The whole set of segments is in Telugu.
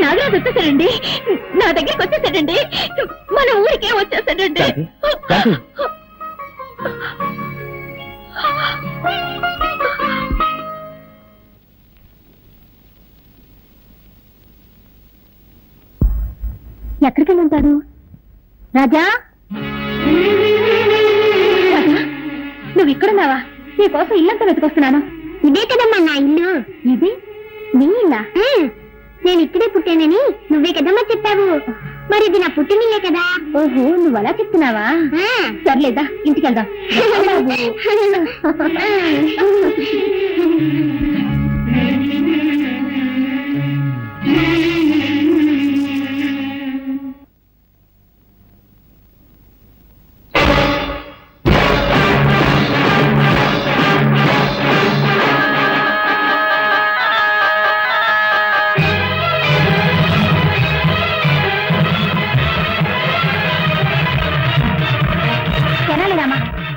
నాగరాజు వచ్చేసాడండి, నా దగ్గరికి వచ్చేసాడండి, మన ఊరికే వచ్చేసాడండి. ఎక్కడికి వెళ్ళి ఉంటాడు? రాజా, రాజా, నువ్వు ఇక్కడున్నావా? నీ కోసం ఇల్లంతా వెతుకొస్తున్నాను. ఇదే కదమ్మా నా ఇల్లు. ఇది నీ ఇల్లా? నేను ఇక్కడే పుట్టానని నువ్వే కదమ్మా చెప్పావు. మరి ఇది నా పుట్టినిల్లే కదా. ఓహో, నువ్వు అలా చెప్తున్నావా? సర్లేదా, ఇంటికి వెళ్దాం.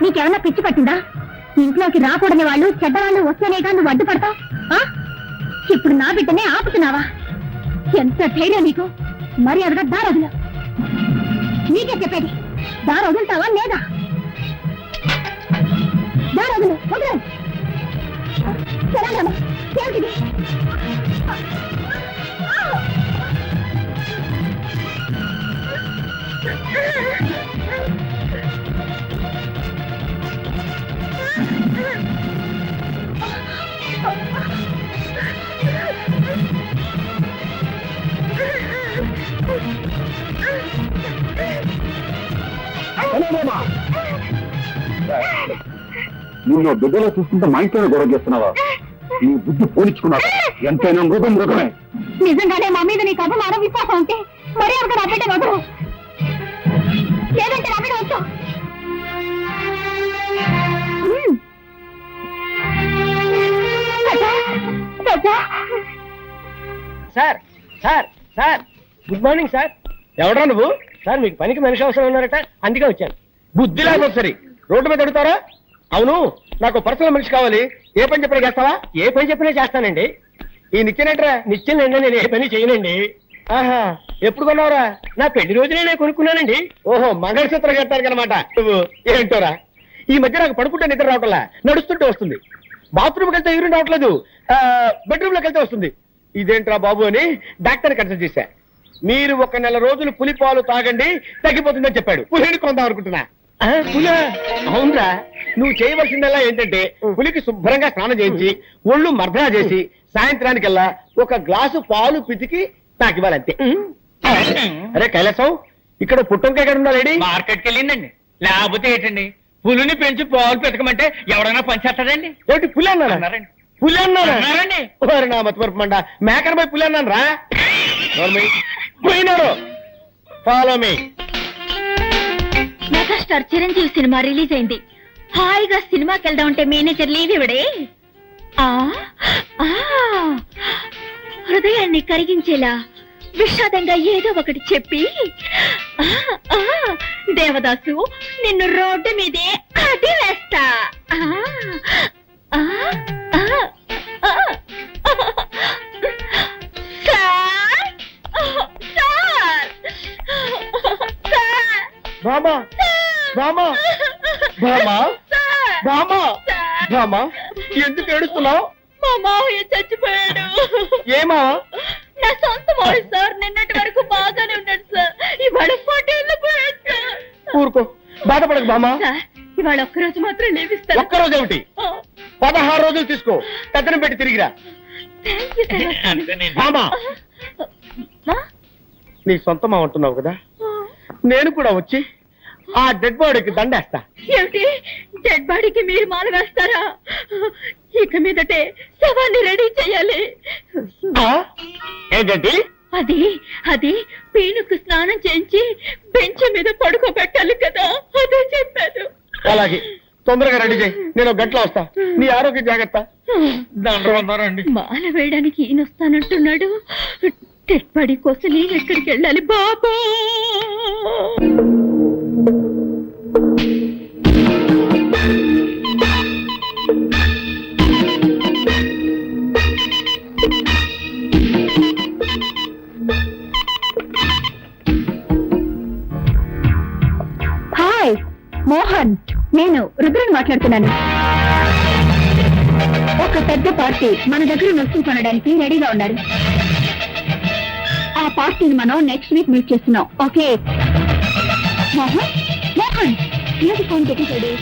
నీకేమన్నా పిచ్చి పట్టిందా? ఇంట్లోకి రాకూడని వాళ్ళు, చెడ్డవాళ్ళు వస్తేనేగా నువ్వు అడ్డుపడతావు. ఇప్పుడు నా బిడ్డనే ఆపుతున్నావా? ఎంత ధైర్యం నీకు! మరి అదగా దారొదులు. నీకే చెప్పేది, దారొదులుతావా లేదా? దారొదులు, వదలు. సరేనమ్మా, ఏమిటిది? నిన్ను బిడ్డలో చూస్తుంటే మా ఇంట్లోనే గొడవ చేస్తున్నావా? నీ బుద్ధి పోనిచ్చుకున్నావు. ఎంతైనా మృగం మృగమే. నిజంగానే మా మీద నీకు అభిమానం, విశ్వాసం ఉంటే మరీ ఒక నా బిడ్డ వదరు, లేదంటే నా బిడ్డ వచ్చు. Sir sir sir, good morning sir. ఎవడా నువ్వు? సార్, మీకు పనికి మనిషి అవసరం ఉన్నారట, అందుకే వచ్చాను. బుద్ధి లేకపోతే సరే రోడ్డు మీద అడుగుతారా? అవును, నాకు పర్సనల్ మనిషి కావాలి. ఏ పని చెప్పినా చేస్తావా? ఏ పని చెప్పినా చేస్తానండి. ఈ నిత్యనేట్రా? నిత్యనండి, నేను ఏ పని చేయనండి. ఆహా, ఎప్పుడు కొన్నావురా? నా పెళ్లి రోజునే నేను కొనుక్కున్నానండి. ఓహో, మంగళసూత్రం కట్టారు అనమాట నువ్వు. ఏంటోరా, ఈ మధ్య నాకు పడుకుంటే నిద్ర రావట్లా, నడుస్తుంటే వస్తుంది. బాత్రూమ్కి వెళ్తే యూరిన్ రావట్లేదు, బెడ్రూమ్ లోకి వెళ్తే వస్తుంది. ఇదేంట్రా బాబు అని డాక్టర్ని కన్సల్ట్ చేశా. మీరు 1 నెల రోజులు పులి పాలు తాగండి, తగ్గిపోతుందని చెప్పాడు. పులిని కొందాం అనుకుంటున్నా. పులి? అవునరా, నువ్వు చేయవలసిందల్లా ఏంటంటే పులికి శుభ్రంగా స్నానం చేయించి ఒళ్ళు మర్దనా చేసి సాయంత్రానికల్లా 1 గ్లాసు పాలు పితికి నాకు ఇవ్వాలంతే. అరే కైలాసం, ఇక్కడ పుట్టంకాయ ఎక్కడ ఉందా లేడీ? మార్కెట్కి వెళ్ళిందండి. లేకపోతే ఏంటండి, పులిని పెంచి పాలు పెతకమంటే ఎవడైనా పనిచేస్తాడండి? ఏంటి పులి అన్నారండి? పులి అన్నారండి? నా మతిమరుపు మండ, మేకన పోయి పులి అన్నాను రా. పోయినారు. Follow me. Megastar Chiranjeevi cinema release అయింది. హాయిగా సినిమాకి వెళ్దామంటే మేనేజర్ లీవ్ ఇవ్వడే. హృదయాన్ని కరిగించేలా విషాదంగా ఏదో ఒకటి చెప్పి, దేవదాసు నిన్ను రోడ్డు మీదే అది వేస్తా. బామా బామా బామా బామా బామా, ఎందుకు ఏడుస్తున్నావు? మా మావయ్య చచ్చిపోయాడు. ఏమా? నా సొంత మావయ్య సార్. నిన్నటి వరకు బాగానే ఉన్నాడు సార్, ఇవాళ పోటీల్లో పోయాడు సార్. ఊరుకో, బాధపడకు బామా. ఇవాళ ఒక్కరోజు మాత్రం లేవిస్తాను. ఒక్కరోజు ఏమిటి, 16 రోజులు తీసుకో, కథనం పెట్టి తిరిగిరా. బామా, నీ సొంతమా అంటున్నావు కదా, నేను కూడా వచ్చి ఆ డెడ్ బాడీకి దండేస్తా. ఏమిటి, డెడ్ బాడీకి మీరు మాల వేస్తారా? ఇక మీదటే శవాన్ని రెడీ చేయాలి. ఏంటంటే అది అది పీనుకు స్నానం చేయించి బెంచ్ మీద పడుకోబెట్టాలి కదా, అదే చెప్పాను. అలాగే, తొందరగా రెడీ చేయి, నేను 1 గంటలో వస్తా. నీ ఆరోగ్య జాగ్రత్త. మాల వేయడానికి ఈయన వస్తానంటున్నాడు. డెడ్ బాడీ కోసం నేను ఎక్కడికి వెళ్ళాలి బాబా? మోహన్, నేను రుద్రని మాట్లాడుతున్నాను. ఒక పెద్ద పార్టీ మన దగ్గర నొస్తులు కొనడానికి రెడీగా ఉన్నారు. ఆ పార్టీని మనం నెక్స్ట్ వీక్ మీట్ చేస్తున్నాం. ఓకే మోహన్, మోహన్ ఏది ఫోన్ పెట్టేశాడు?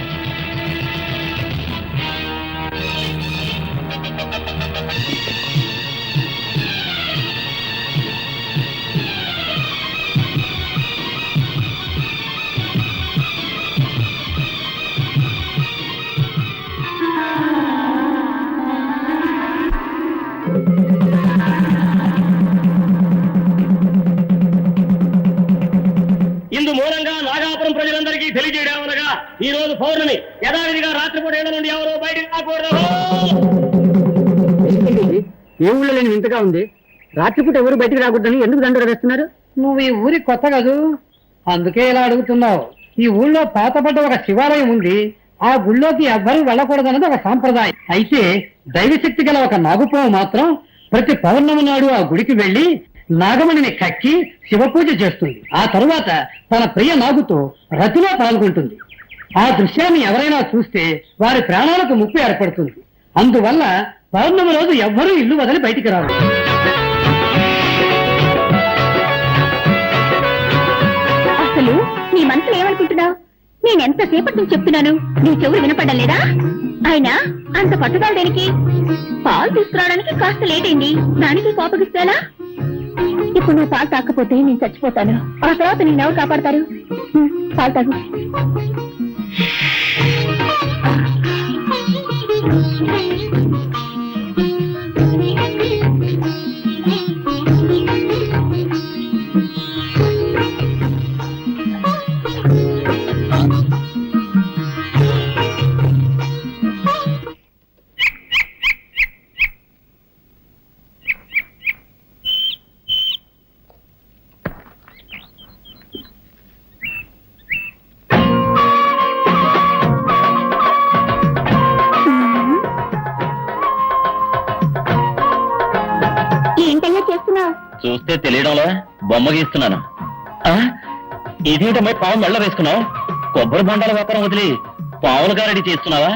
ఇందు మూలంగా నాగాపురం ప్రజలందరికీ తెలియజేయడమనగా ఈ రోజు పౌర్ణమి యథావిధిగా రాత్రిపూట ఏళ్ళ నుండి ఎవరు బయటకు రాకూడదు. ఏ ఊళ్ళో లేని వింతగా ఉంది. రాత్రిపూట ఎవరు బయటికి రాకూడదని ఎందుకు దండలు వేస్తున్నారు? నువ్వు ఈ ఊరి కొత్త కదూ, అందుకే ఇలా అడుగుతున్నావు. ఈ ఊళ్ళో పాతపడ్డ ఒక శివాలయం ఉంది. ఆ గుళ్ళోకి ఎవ్వరూ వెళ్ళకూడదన్నది ఒక సాంప్రదాయం. అయితే దైవశక్తి గల ఒక నాగుపాము మాత్రం ప్రతి పౌర్ణమి నాడు ఆ గుడికి వెళ్లి నాగమణిని కక్కి శివపూజ చేస్తుంది. ఆ తరువాత తన ప్రియ నాగుతో రతిలో పాల్గొంటుంది. ఆ దృశ్యాన్ని ఎవరైనా చూస్తే వారి ప్రాణాలకు ముప్పు ఏర్పడుతుంది. అందువల్ల పౌర్ణమి రోజు ఎవ్వరూ ఇల్లు వదిలి బయటికి రారు. అసలు నీ మనసులో ఏమనుకుంటున్నావు? నేనెంతసేపటి నుంచి చెప్తున్నాను, నీ చెవులు వినపడడం లేదా? ఆయన అంత పట్టుదల దేనికి? పాలు తీసుకురావడానికి కాస్త లేట్ అయింది, దానికి కోపగిస్తాలా? ఇప్పుడు నువ్వు పాలు తాకపోతే నేను చచ్చిపోతాను. ఆ తర్వాత నేను ఎవరు కాపాడతారు? పాలు తాగు. ఏంటయ్యా చేస్తున్నావు? చూస్తే తెలియడంలో బొమ్మ గీస్తున్నాను. ఇదేంటమ్మాయి పావు మెళ్ళ వేసుకున్నావు? కొబ్బరి బొండాల వ్యాపారం వదిలి పావుల గారడి చేస్తున్నావా?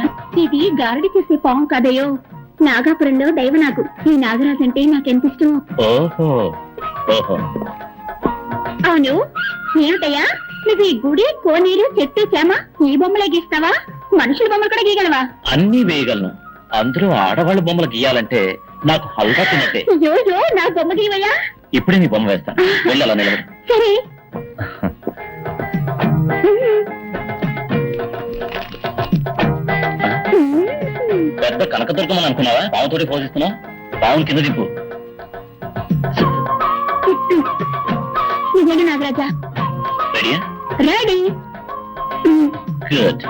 ఇది గారడి చేసే పాము కాదయ్యో, నాగాపురంలో దైవనాగు. ఈ నాగరాజు అంటే నాకెంత ఇష్టం. ఓహో ఓహో. అవును, ఏమిటయ్యా నువ్వు ఈ గుడి, కోనేరు, చెట్టు, చేమ ఈ బొమ్మలే గీస్తావా? మనుషుల బొమ్మలు కూడా గీయగలవా? అన్నీ వేయగలను. అందులో ఆడవాళ్ళ బొమ్మలు గీయాలంటే నాకు హల్కా తిన్నట్టే. అయ్యో, నా బొమ్మ గీవయ్యా. ఇప్పుడే నీ బొమ్మ వేస్తాను. వెళ్ళి అలా నిలబడి. సరే. పెద్ద కనకదుర్గమని అనుకున్నావా? పావుతోటి పోషిస్తున్నావు. పావును కింద దింపు. నిజంగా నాగరాజా? రెడీయా? రెడీ. గుడ్.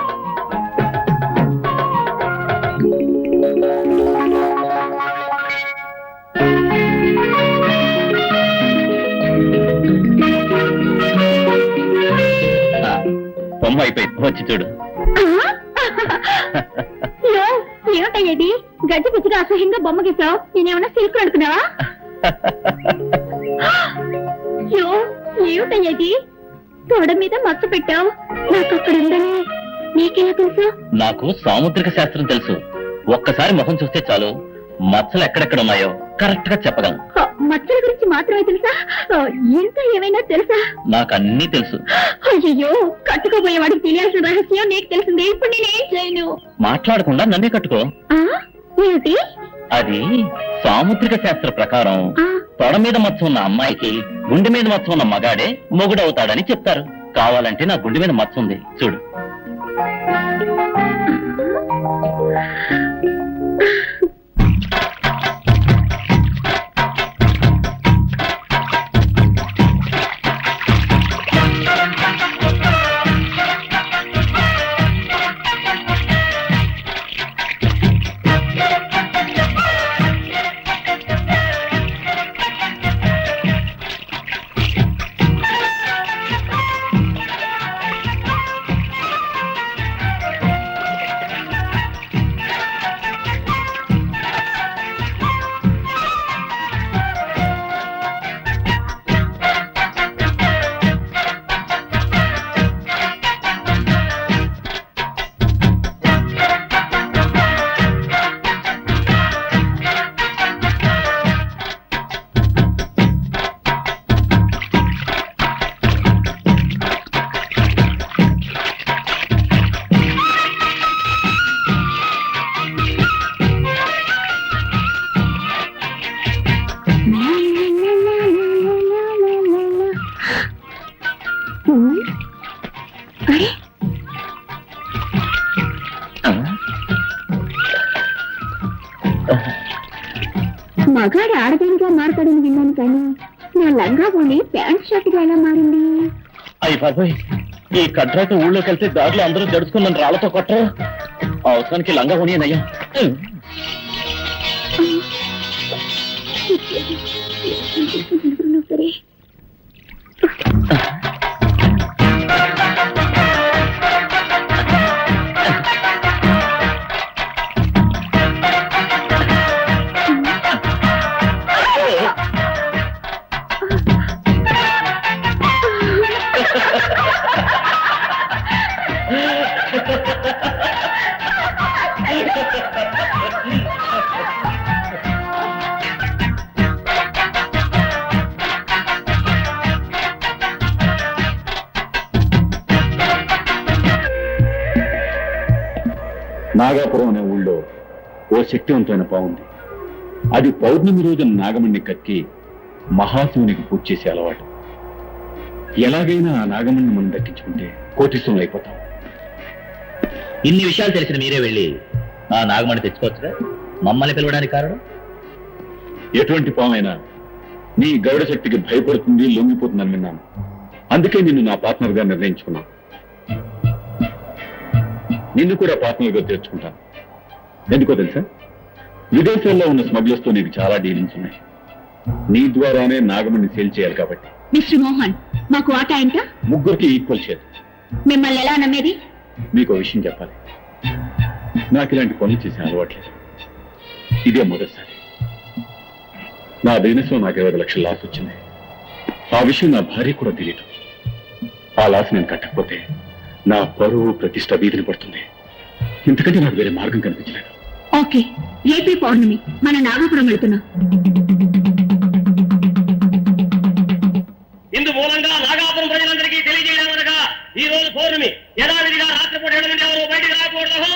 బొమ్మ అయిపోయింది, వచ్చి చూడు. ఏమిటయ్యేది? గజ్జి పిచ్చిగా అసహ్యంగా బొమ్మ గీసావు. నేనేమన్నా సిల్క్ అనుకున్నావా? ఏమిటయ్యేది? తోడ మీద మచ్చ పెట్టావు. నాకు అక్కడ ఉందని నీకెలా తెలుసు? నాకు సాముద్రిక శాస్త్రం తెలుసు. ఒక్కసారి ముఖం చూస్తే చాలు మచ్చలు ఎక్కడెక్కడ ఉన్నాయో కరెక్ట్ గా చెప్పగలను. మచ్చల గురించి మాత్రమే తెలుసా? ఇంకా ఏమైనా తెలుసా? నాకు అన్నీ తెలుసు. అయ్యో, కట్టుకోబోయేవాడికి తెలియాల్సిన రహస్యం నీకు తెలిసిందే. ఇప్పుడు నేనేం చేయను? మాట్లాడకుండా నన్నే కట్టుకో. ఏమిటి అది? సాముద్రిక శాస్త్ర ప్రకారం తొడ మీద మచ్చ ఉన్న అమ్మాయికి గుండె మీద మచ్చ ఉన్న మగాడే మొగుడవుతాడని చెప్తారు. కావాలంటే నా గుండె మీద మచ్చ ఉంది, చూడు. మగాడు ఆడదానిగా మారతాడని విన్నాను కానీ నా లంగా పోనీ ప్యాంట్ షర్ట్గా ఎలా మారింది? అయ్యి బాబాయ్, ఈ కడ్రాతో ఊళ్ళోకి వెళ్తే దారిలో అందరూ జడుచుకున్న రాళ్లతో కొట్టరు. అవసరానికి లంగా కొనియనయ్యా. సరే నాగాపురం అనే ఊళ్ళో ఓ శక్తివంతమైన పావుంది. అది పౌర్ణమి రోజున నాగమణ్ణి కక్కి మహాశివునికి పూజ చేసే అలవాటు. ఎలాగైనా ఆ నాగమణ్ణి మనం దక్కించుకుంటే కోటీశ్వరులు అయిపోతాం. ఇన్ని విషయాలు తెలిసిన మీరే వెళ్ళి ఆ నాగమణి తెచ్చుకోవచ్చుగా. మమ్మల్ని పిలవడానికి కారణం? ఎటువంటి పామైనా నీ గౌడ శక్తికి భయపడుతుంది, లొంగిపోతుందని విన్నాను. అందుకే నిన్ను నా పార్ట్నర్ గా నిర్ణయించుకున్నాను. నిన్ను కూడా పార్ట్నర్ గా తెచ్చుకుంటాను. ఎందుకో తెలుసా, విదేశాల్లో ఉన్న స్మగ్లర్స్ తో నీకు చాలా డీలింగ్స్ ఉన్నాయి. నీ ద్వారానే నాగమణ్ణి సేల్ చేయాలి కాబట్టి. మిస్టర్ మోహన్, మాకు ఆట ఎంత? ముగ్గురికి ఈక్వల్ షేర్. మిమ్మల్ని ఎలా నమ్మేది? మీకు విషయం చెప్పాలి. నాకు ఇలాంటి పనులు చేసే అలవాట్లేదు. ఇదే మొదటిసారి. నా బిజినెస్ లో నాకు 20 లక్షల లాస్ వచ్చింది. ఆ విషయం నా భార్య కూడా తెలియదు. ఆ లాస్ నేను కట్టకపోతే నా పరువు ప్రతిష్ట వీధిని పడుతుంది. ఇంతకంటే నాకు వేరే మార్గం కనిపించలేదు. ఓకే, రేపే పౌర్ణమి, మన నాగపురం వెళ్తున్నాం. ఇందు మూలంగా నాగాపురం ప్రజలందరికీ తెలియజేయడమనగా ఈ రోజు పౌర్ణమి. యథావిధిగా రాత్రిపూట 7 నుండి ఎవరు బయటికి రాకూడదు.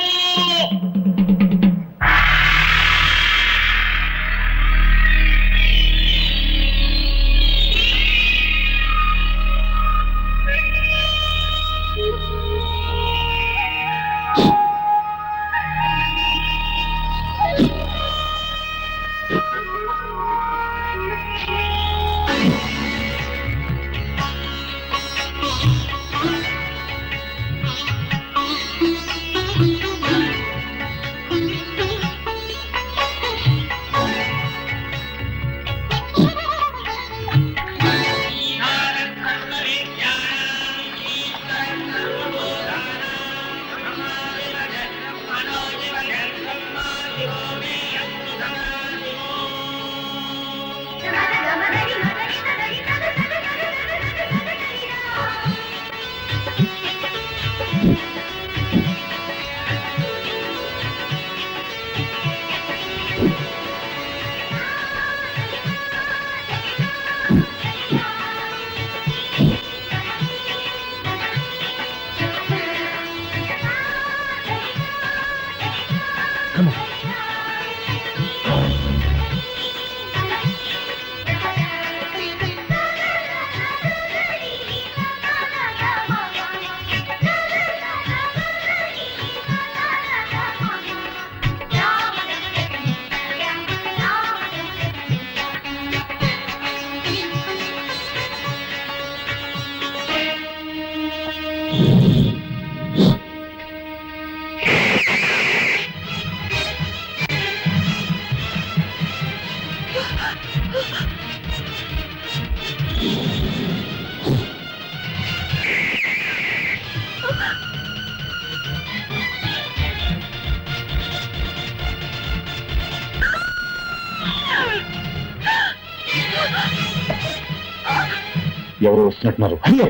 ఎవరు వస్తున్నట్టున్నారు? అయ్యో,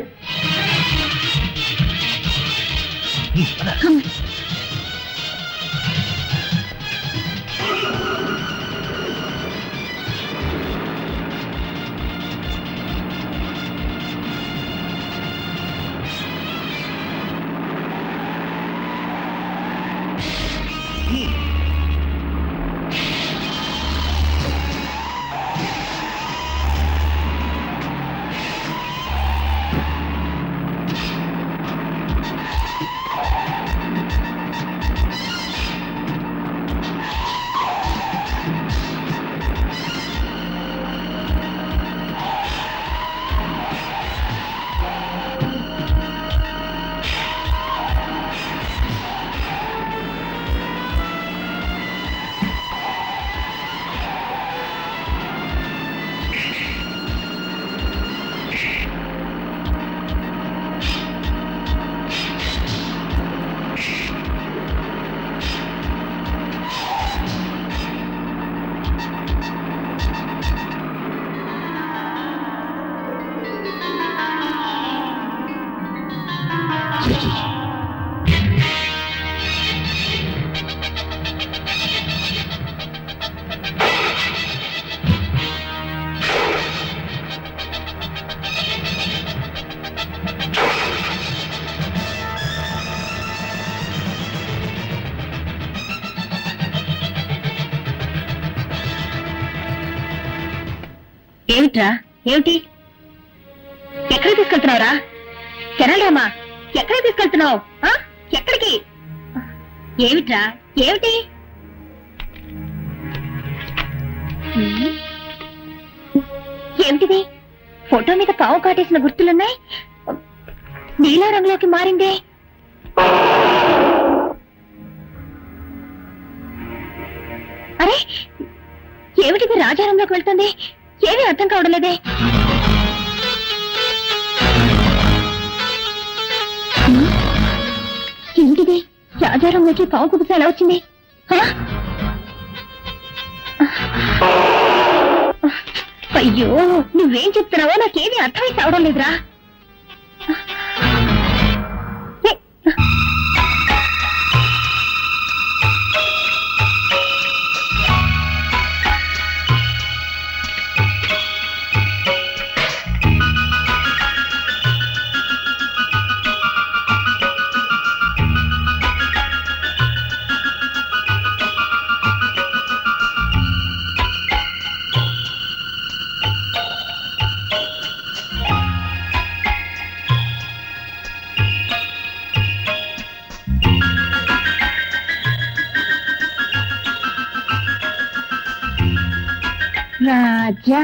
ఏమిట్రా ఏమిటి ఎక్కడికి తీసుకెళ్తున్నావురా కెనడామా ఎక్కడికి తీసుకెళ్తున్నావు ఎక్కడికి ఏమిట్రా ఏమిటి ఏమిటిది ఫోటో మీద పావు కాటేసిన గుర్తులున్నాయి నీలా రంగులోకి మారిందే అరే ఏమిటిది రాజారంలోకి వెళ్తుంది ఏమీ అర్థం కావడం లేదే ఏమిటిది రాజారంలోకి పావు కుబుస ఎలా వచ్చింది అయ్యో నువ్వేం చెప్తున్నావో నాకేమీ అర్థమై కావడం లేదురా రాజా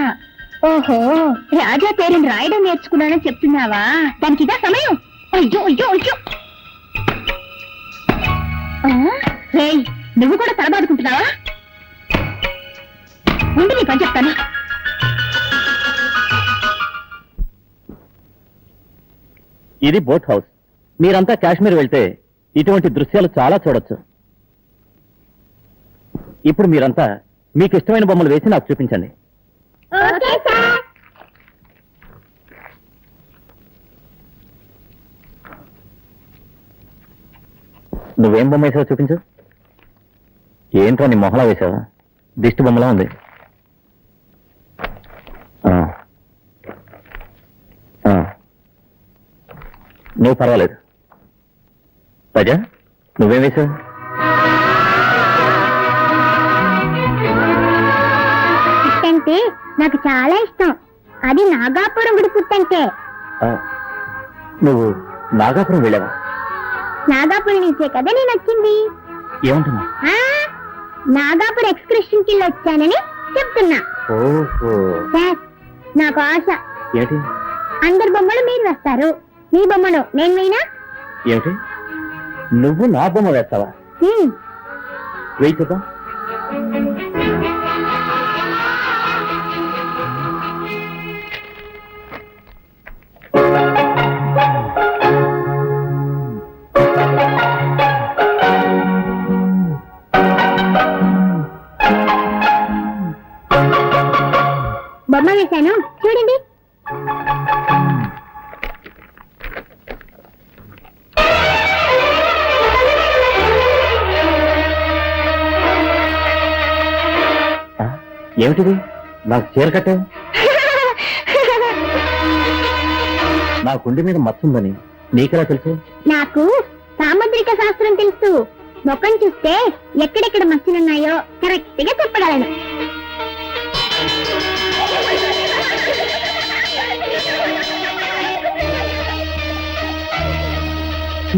ఓహో రాజా పేరుని రాయడం నేర్చుకున్నానని చెప్తున్నావా దానికి ఇదా సమయం అయ్యో అయ్యో అయ్యో రేయ్ నువ్వు కూడా తలబాదుకుంటున్నావా ముందు నీ పని చెప్తాను ఇది బోట్ హౌస్ మీరంతా కాశ్మీర్ వెళ్తే ఇటువంటి దృశ్యాలు చాలా చూడొచ్చు ఇప్పుడు మీరంతా మీకు ఇష్టమైన బొమ్మలు వేసి నాకు చూపించండి నువ్వేం బొమ్మ వేసావో చూపించు ఏంటో నీ మొహలా వేసావా దిష్టి బొమ్మలా ఉంది నువ్వు పర్వాలేదు ప్రజా నువ్వేం వేసావు అంటే నాకు చాలా ఇష్టం అది నాగాపురం గుడి పుట్టంటే నువ్వు నాగాపురం వెళ్ళావా నాగాపురం నుంచే కదా నేను వచ్చింది ఏమంటున్నా నాగాపురం ఎక్స్కర్షన్ కి వచ్చానని చెప్తున్నా ఓహో సార్ నాకు ఆశ ఏంటి అందరి బొమ్మలు మీరు వేస్తారు మీ బొమ్మను నేను వేయినా ఏమిటి నువ్వు నా బొమ్మ వేస్తావా వెయ్యి చూద్దాం బొమ్మ వేశాను చూడండి ఏమిటిది నాకు చీర కట్టావు నా గుండె మీద మచ్చుందని నీకెలా తెలుసు నాకు సాముద్రిక శాస్త్రం తెలుసు మొక్కను చూస్తే ఎక్కడెక్కడ మచ్చలున్నాయో కరెక్ట్ గా చెప్పగలను